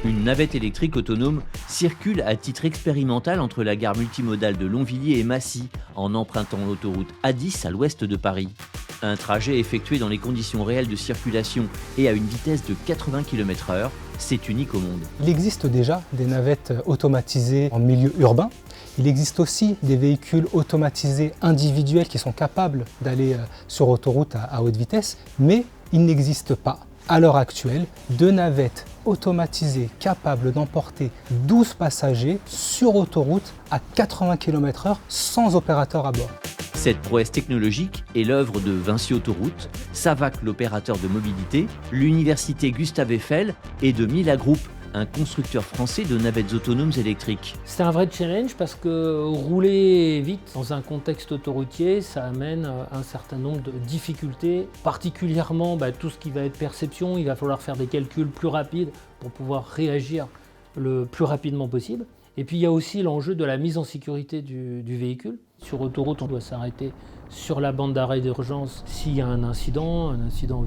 Une navette électrique autonome circule à titre expérimental entre la gare multimodale de Longvilliers et Massy, en empruntant l'autoroute A10 à l'ouest de Paris. Un trajet effectué dans les conditions réelles de circulation et à une vitesse de 80 km/h, c'est unique au monde. Il existe déjà des navettes automatisées en milieu urbain. Il existe aussi des véhicules automatisés individuels qui sont capables d'aller sur autoroute à haute vitesse, mais il n'existe pas à l'heure actuelle de navettes automatisées capables d'emporter 12 passagers sur autoroute à 80 km/h sans opérateur à bord. Cette prouesse technologique est l'œuvre de Vinci Autoroute, Savac l'opérateur de mobilité, l'université Gustave Eiffel et de Mila Group, un constructeur français de navettes autonomes électriques. C'est un vrai challenge parce que rouler vite dans un contexte autoroutier, ça amène un certain nombre de difficultés, particulièrement tout ce qui va être perception. Il va falloir faire des calculs plus rapides pour pouvoir réagir le plus rapidement possible. Et puis il y a aussi l'enjeu de la mise en sécurité du véhicule. Sur autoroute, on doit s'arrêter sur la bande d'arrêt d'urgence s'il y a un incident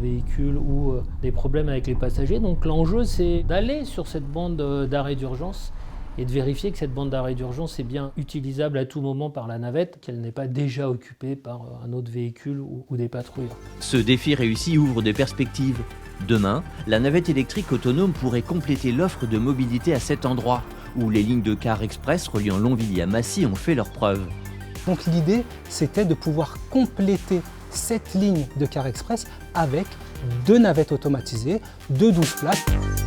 véhicule ou des problèmes avec les passagers. Donc l'enjeu, c'est d'aller sur cette bande d'arrêt d'urgence et de vérifier que cette bande d'arrêt d'urgence est bien utilisable à tout moment par la navette, qu'elle n'est pas déjà occupée par un autre véhicule ou des patrouilleurs. Ce défi réussi ouvre des perspectives. Demain, la navette électrique autonome pourrait compléter l'offre de mobilité à cet endroit, où les lignes de car express reliant Longvilliers à Massy ont fait leurs preuves. Donc l'idée, c'était de pouvoir compléter cette ligne de car express avec 2 navettes automatisées de 12 places.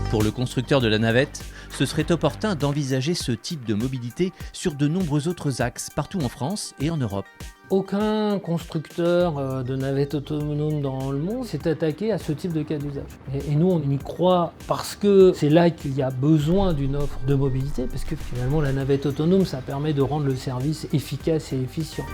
Pour le constructeur de la navette, ce serait opportun d'envisager ce type de mobilité sur de nombreux autres axes, partout en France et en Europe. Aucun constructeur de navettes autonomes dans le monde s'est attaqué à ce type de cas d'usage. Et nous, on y croit parce que c'est là qu'il y a besoin d'une offre de mobilité, parce que finalement, la navette autonome, ça permet de rendre le service efficace et efficient.